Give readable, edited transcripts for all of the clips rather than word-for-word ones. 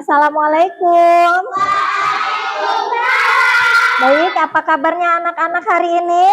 Assalamualaikum. Baik, apa kabarnya anak-anak hari ini?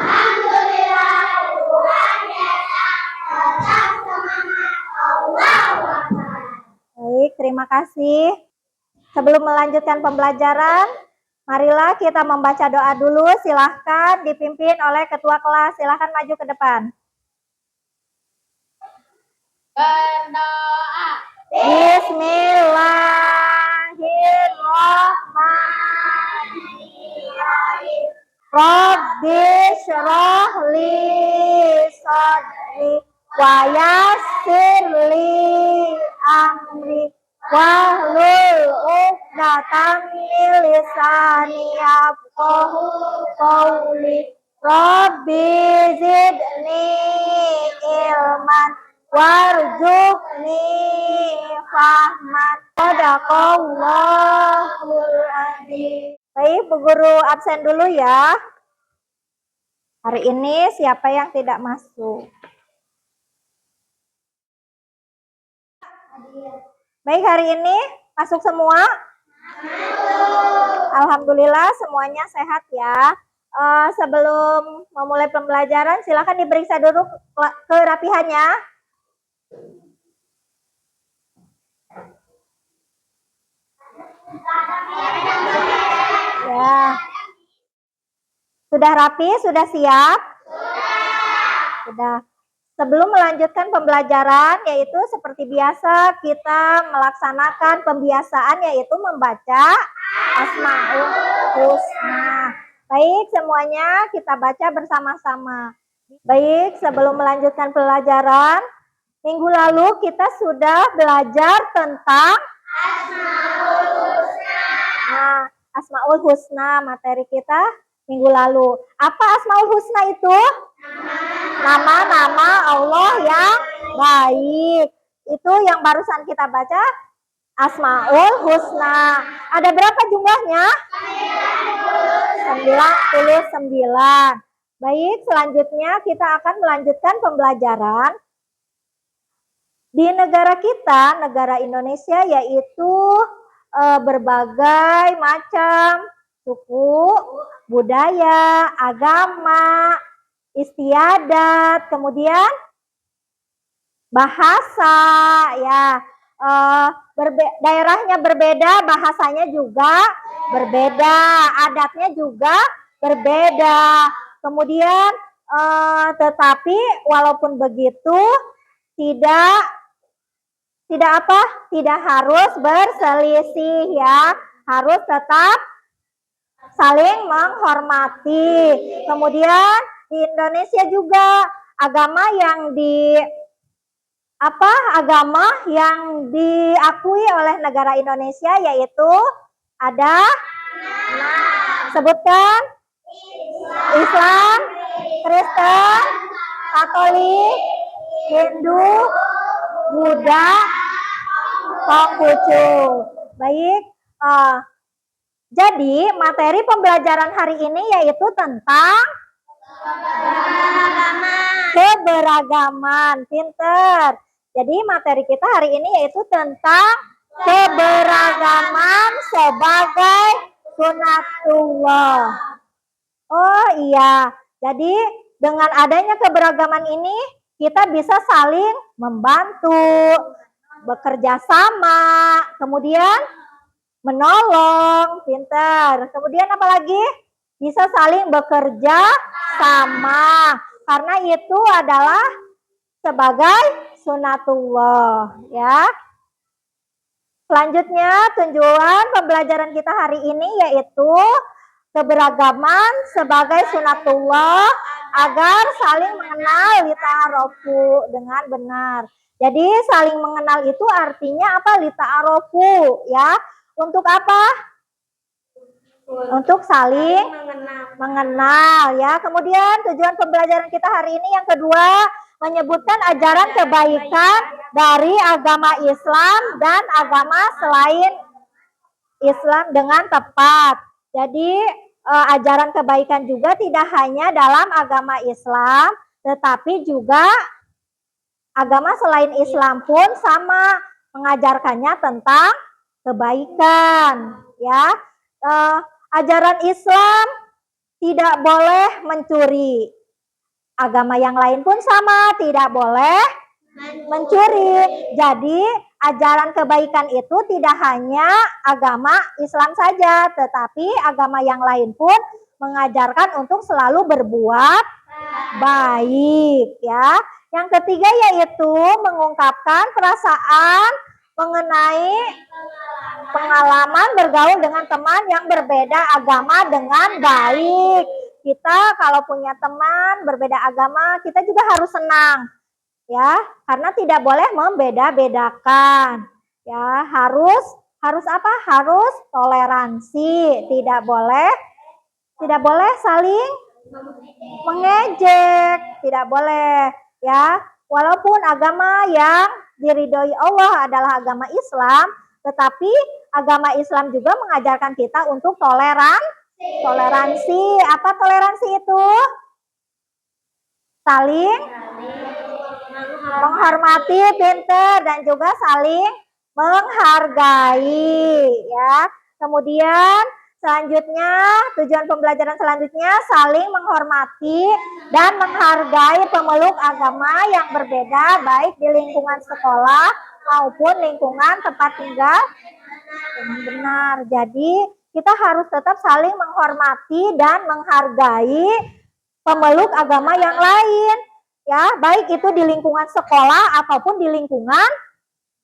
Alhamdulillah, luar biasa, tetap semangat, Allahu Akbar. Baik, terima kasih. Sebelum melanjutkan pembelajaran, marilah kita membaca doa dulu. Silahkan dipimpin oleh ketua kelas. Silahkan maju ke depan. Berdoa. Bismillahirrahmanirrahim. Rabbi syrah li sadri wa yassir li amri wahlul 'uqdatam min lisani yafqahu qawli. Rabbi zidni ilman warzuqni fahman. Shadaqallahul adzim. Baik, Bu Guru absen dulu ya. Hari ini siapa yang tidak masuk? Baik, hari ini masuk semua? Alhamdulillah semuanya sehat ya. Sebelum memulai pembelajaran, silakan diperiksa dulu kerapihannya. Ya. Sudah rapi? Sudah siap? Sudah. Sebelum melanjutkan pembelajaran, yaitu seperti biasa kita melaksanakan pembiasaan, yaitu membaca Asmaul Husna. Baik, semuanya kita baca bersama-sama. Baik, sebelum melanjutkan pelajaran, minggu lalu kita sudah belajar tentang Asmaul Husna. Nah, Asmaul Husna materi kita minggu lalu. Apa Asmaul Husna itu? Nama-nama Allah yang baik. Itu yang barusan kita baca, Asmaul Husna. Ada berapa jumlahnya? 99. Baik, selanjutnya kita akan melanjutkan pembelajaran. Di negara kita, negara Indonesia, yaitu berbagai macam suku, budaya, agama, istiadat, kemudian bahasa, ya, daerahnya berbeda, bahasanya juga berbeda, adatnya juga berbeda. Kemudian, tetapi walaupun begitu, tidak harus berselisih ya, harus tetap saling menghormati. Kemudian di Indonesia juga agama yang diakui oleh negara Indonesia yaitu ada, sebutkan, Islam, Kristen, Katolik, Hindu, Buddha, Konghucu. Baik, jadi materi pembelajaran hari ini yaitu tentang keberagaman. Pinter. Jadi materi kita hari ini yaitu tentang keberagaman sebagai sunatullah. Oh iya, jadi dengan adanya keberagaman ini kita bisa saling membantu, bekerja sama, kemudian menolong, pintar. Kemudian apalagi? Bisa saling bekerja sama. Karena itu adalah sebagai sunatullah, ya. Selanjutnya, tujuan pembelajaran kita hari ini yaitu keberagaman sebagai sunatullah agar saling mengenal lita'arofu dengan benar. Jadi saling mengenal itu artinya apa? Lita'arofu, ya. Untuk apa? Untuk saling mengenal, ya. Kemudian tujuan pembelajaran kita hari ini yang kedua, menyebutkan ajaran kebaikan dari agama Islam dan agama selain Islam dengan tepat. Jadi ajaran kebaikan juga tidak hanya dalam agama Islam, tetapi juga agama selain Islam pun sama mengajarkannya tentang kebaikan, ya. Ajaran Islam tidak boleh mencuri. Agama yang lain pun sama, tidak boleh mencuri. Jadi ajaran kebaikan itu tidak hanya agama Islam saja, tetapi agama yang lain pun mengajarkan untuk selalu berbuat baik, ya. Yang ketiga yaitu mengungkapkan perasaan mengenai pengalaman bergaul dengan teman yang berbeda agama dengan baik. Kita kalau punya teman berbeda agama, kita juga harus senang, ya, karena tidak boleh membeda-bedakan, ya. Harus apa? Harus toleransi, tidak boleh saling mengejek, tidak boleh, ya. Walaupun agama yang diridhoi Allah adalah agama Islam, tetapi agama Islam juga mengajarkan kita untuk toleransi. Apa toleransi itu? Saling menghormati, pinter, dan juga saling menghargai, ya. Kemudian selanjutnya, tujuan pembelajaran selanjutnya saling menghormati dan menghargai pemeluk agama yang berbeda, baik di lingkungan sekolah maupun lingkungan tempat tinggal dengan benar. Jadi kita harus tetap saling menghormati dan menghargai pemeluk agama yang lain, ya, baik itu di lingkungan sekolah ataupun di lingkungan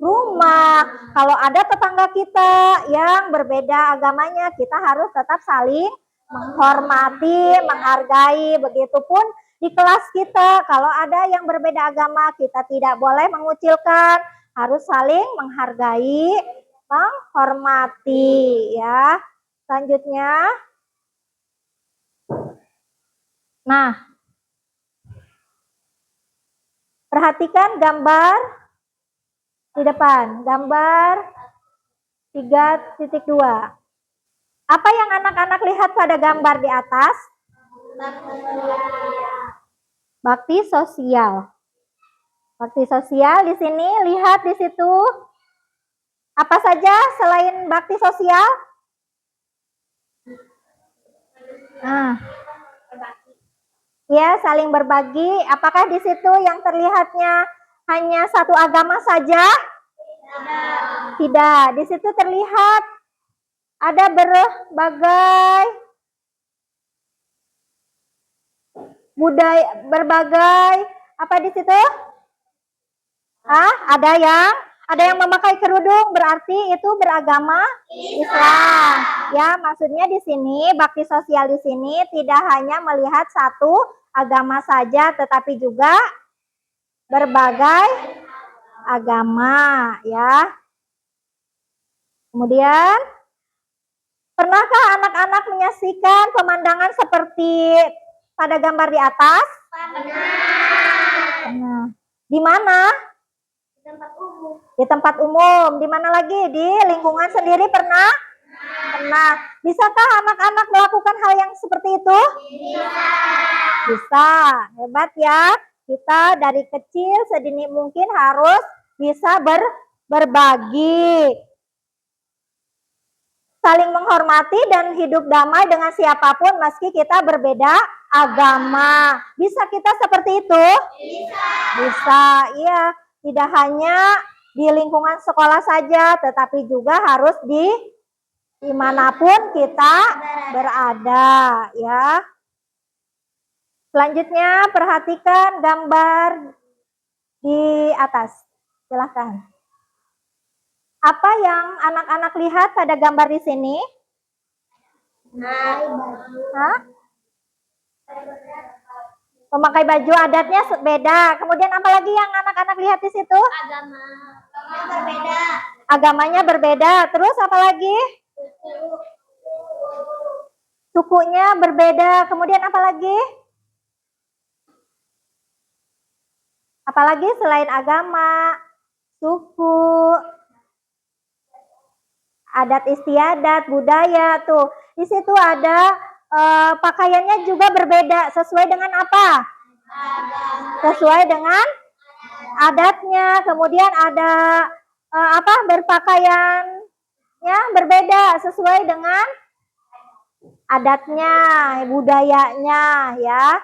rumah. Kalau ada tetangga kita yang berbeda agamanya, kita harus tetap saling menghormati, menghargai. Begitupun di kelas kita, kalau ada yang berbeda agama, kita tidak boleh mengucilkan, harus saling menghargai, menghormati, ya. Selanjutnya, nah, perhatikan gambar di depan, gambar 3.2. Apa yang anak-anak lihat pada gambar di atas? Bakti sosial. Bakti sosial di sini, lihat di situ. Apa saja selain bakti sosial? Nah, ya, saling berbagi. Apakah di situ yang terlihatnya hanya satu agama saja? Tidak. Di situ terlihat ada berbagai budaya, berbagai apa di situ? Ada yang memakai kerudung, berarti itu beragama Islam. Ya, maksudnya di sini bakti sosial di sini tidak hanya melihat satu agama saja, tetapi juga berbagai agama, ya. Kemudian, pernahkah anak-anak menyaksikan pemandangan seperti pada gambar di atas? Pernah. Di mana? Di tempat umum. Di mana lagi? Di lingkungan sendiri pernah? Pernah. Bisakah anak-anak melakukan hal yang seperti itu? Bisa. Hebat ya. Kita dari kecil sedini mungkin harus bisa berbagi. Saling menghormati dan hidup damai dengan siapapun meski kita berbeda agama. Bisa kita seperti itu? Bisa, iya. Tidak hanya di lingkungan sekolah saja, tetapi juga harus dimanapun kita berada, ya. Selanjutnya, perhatikan gambar di atas. Silahkan. Apa yang anak-anak lihat pada gambar di sini? Memakai baju adatnya beda. Kemudian apa lagi yang anak-anak lihat di situ? Agamanya berbeda. Terus apa lagi? Sukunya berbeda. Kemudian apa lagi? Apalagi selain agama, suku, adat istiadat, budaya tuh. Di situ ada pakaiannya juga berbeda. Sesuai dengan apa? Sesuai dengan adatnya. Kemudian ada berpakaiannya berbeda sesuai dengan adatnya, budayanya ya.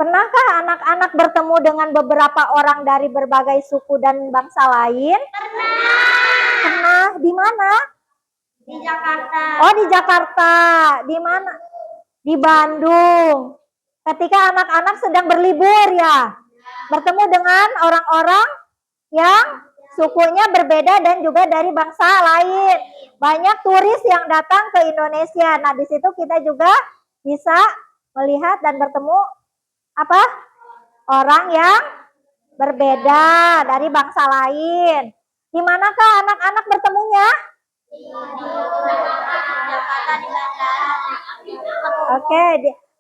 Pernahkah anak-anak bertemu dengan beberapa orang dari berbagai suku dan bangsa lain? Pernah. Di mana? Di Jakarta. Oh, di Jakarta. Di mana? Di Bandung. Ketika anak-anak sedang berlibur ya, bertemu dengan orang-orang yang sukunya berbeda dan juga dari bangsa lain. Banyak turis yang datang ke Indonesia. Nah, di situ kita juga bisa melihat dan bertemu orang yang berbeda dari bangsa lain. Di manakah anak-anak bertemunya? Di Jakarta, di bandara. Oke,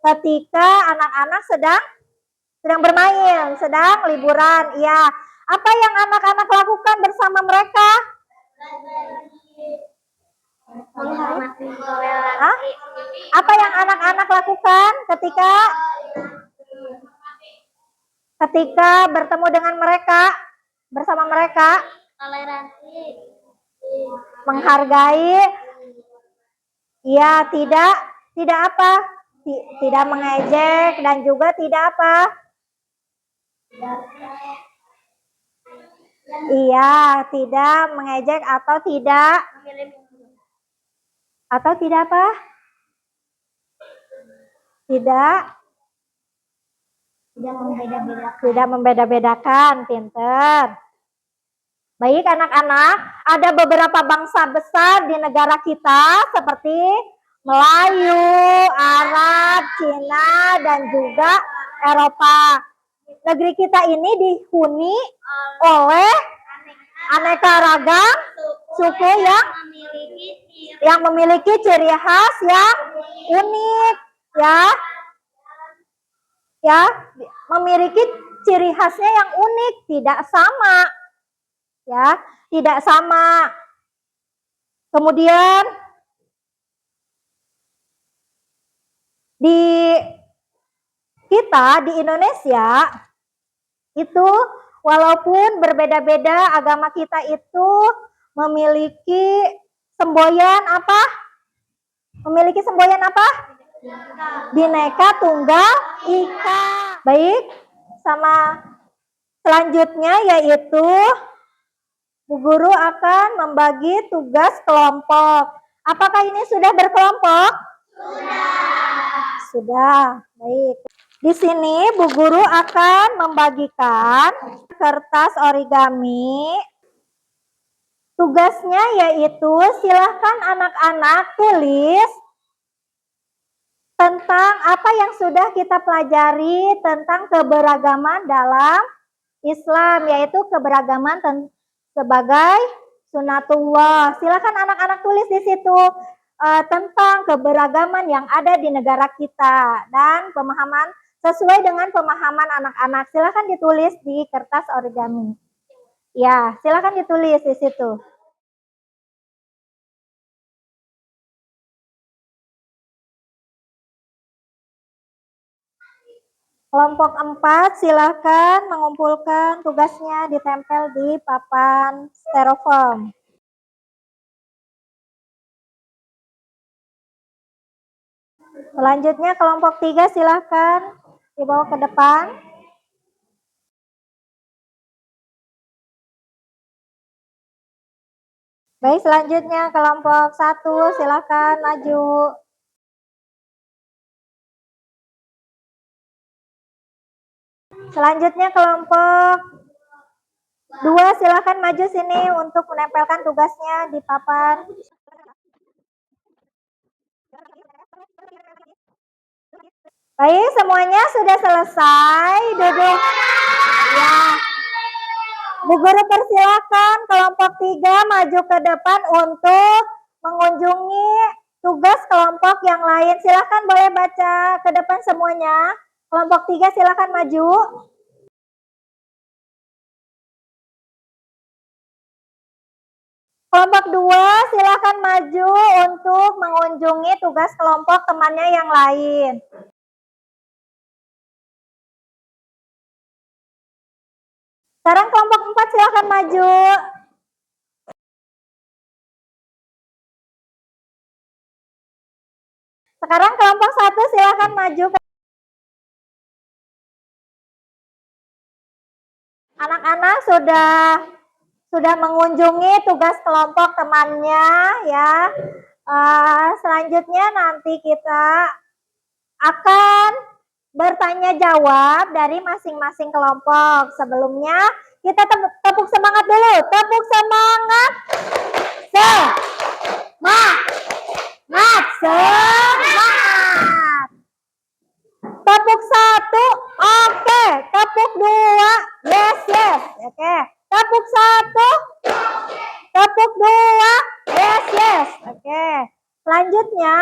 ketika anak-anak sedang bermain, sedang liburan. Ya, apa yang anak-anak lakukan bersama mereka? Menghormati Apa yang anak-anak lakukan ketika bertemu dengan mereka, bersama mereka? toleransi. Menghargai. Ya, tidak apa? Tidak mengejek dan juga tidak apa? Iya, tidak mengejek atau tidak apa? Tidak membeda-bedakan, pinter. Baik anak-anak, ada beberapa bangsa besar di negara kita seperti Melayu, Arab, Cina, dan juga Eropa. Negeri kita ini dihuni oleh aneka ragam suku yang memiliki ciri khas yang unik ya, memiliki ciri khasnya yang unik, tidak sama ya, tidak sama. Kemudian di Indonesia itu walaupun berbeda-beda, agama kita itu memiliki semboyan apa? Bhinneka Tunggal Ika. Baik, sama selanjutnya yaitu Bu Guru akan membagi tugas kelompok. Apakah ini sudah berkelompok? Sudah. Baik. Di sini Bu Guru akan membagikan kertas origami. Tugasnya yaitu silahkan anak-anak tulis tentang apa yang sudah kita pelajari tentang keberagaman dalam Islam, yaitu keberagaman sebagai sunatullah. Silakan anak-anak tulis di situ tentang keberagaman yang ada di negara kita dan pemahaman sesuai dengan pemahaman anak-anak. Silakan ditulis di kertas origami. Ya, silakan ditulis di situ. Kelompok 4 silakan mengumpulkan tugasnya, ditempel di papan styrofoam. Selanjutnya kelompok 3 silakan dibawa ke depan. Baik, selanjutnya kelompok 1 silakan maju. Selanjutnya kelompok 2 silakan maju sini untuk menempelkan tugasnya di papan. Baik, semuanya sudah selesai duduk. Ya. Bu Guru persilakan kelompok 3 maju ke depan untuk mengunjungi tugas kelompok yang lain. Silakan boleh baca ke depan semuanya. Kelompok 3 silakan maju. Kelompok 2 silakan maju untuk mengunjungi tugas kelompok temannya yang lain. Sekarang kelompok 4 silakan maju. Sekarang kelompok 1 silakan maju. Anak-anak sudah mengunjungi tugas kelompok temannya ya. Selanjutnya nanti kita akan bertanya jawab dari masing-masing kelompok. Sebelumnya kita tepuk semangat dulu. Tepuk semangat. Semangat. Tepuk 1, oke. Tepuk 2, yes. Oke. Tepuk 1, tepuk 2, yes. Oke. Selanjutnya,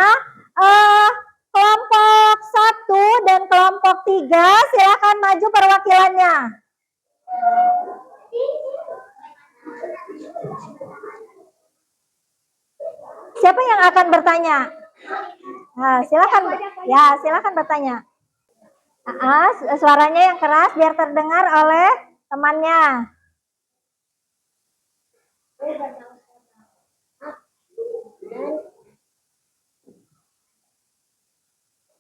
kelompok 1 dan kelompok 3, silakan maju perwakilannya. Siapa yang akan bertanya? Nah, silakan bertanya. Suaranya yang keras biar terdengar oleh temannya.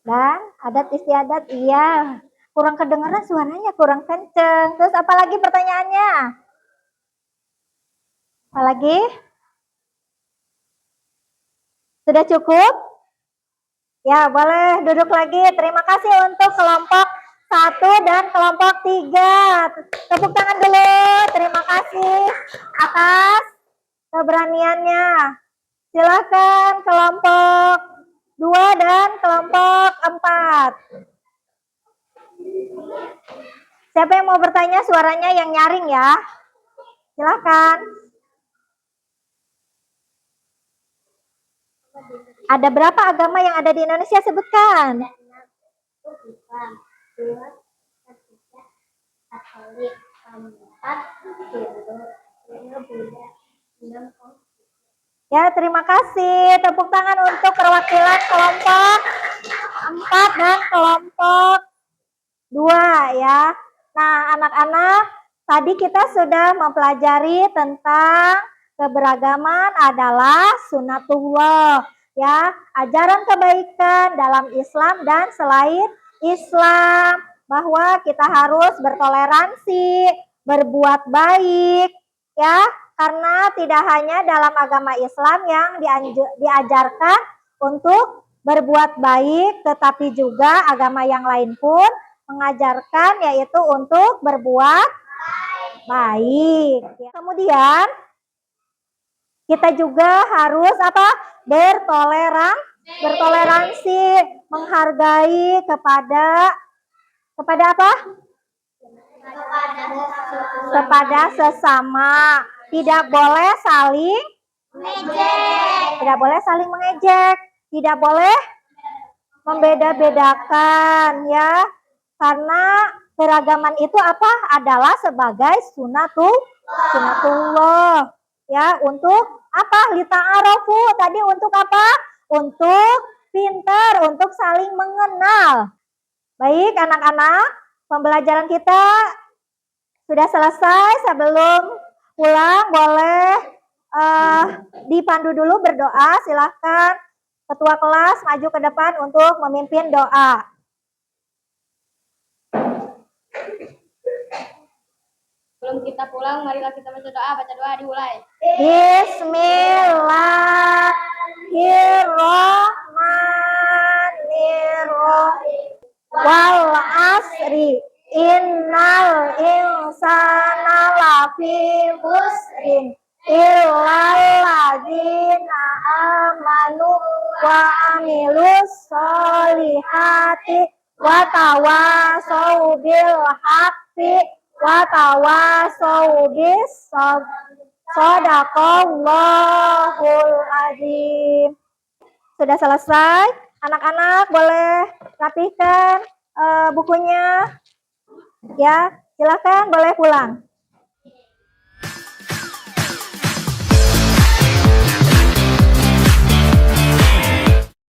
Dan adat istiadat, iya. Kurang kedengaran suaranya, kurang kenceng. Terus apalagi pertanyaannya? Apalagi? Sudah cukup? Ya, boleh duduk lagi. Terima kasih untuk kelompok 1 dan kelompok 3. Tepuk tangan dulu. Terima kasih atas keberaniannya. Silakan kelompok 2 dan kelompok 4. Siapa yang mau bertanya, suaranya yang nyaring ya. Silakan. Ada berapa agama yang ada di Indonesia? Sebutkan. Ya, terima kasih. Tepuk tangan untuk perwakilan kelompok 4 dan kelompok 2 ya. Nah, anak-anak, tadi kita sudah mempelajari tentang keberagaman adalah sunatullah ya, ajaran kebaikan dalam Islam dan selain Islam, bahwa kita harus bertoleransi, berbuat baik ya, karena tidak hanya dalam agama Islam yang diajarkan untuk berbuat baik, tetapi juga agama yang lain pun mengajarkan yaitu untuk berbuat baik. Kemudian kita juga harus bertoleransi, menghargai kepada sesama. Tidak boleh saling mengejek, tidak boleh membeda-bedakan ya. Karena keragaman itu adalah sebagai sunatullah ya, untuk lita'arofu tadi, untuk untuk pintar, untuk saling mengenal. Baik anak-anak, pembelajaran kita sudah selesai. Sebelum pulang boleh dipandu dulu berdoa. Silahkan ketua kelas maju ke depan untuk memimpin doa. Sebelum kita pulang, marilah kita baca doa. Baca doa dimulai. Bismillahirrahmanirrahim. Wal asri innal insana lafi khusrin illal ladzina amanu wa amilus solihati wa tawasau bil haqqi wa tawasau bis sabr. Shadaqallahul azim. Sudah selesai. Anak-anak boleh rapihkan bukunya. Ya, silakan boleh pulang.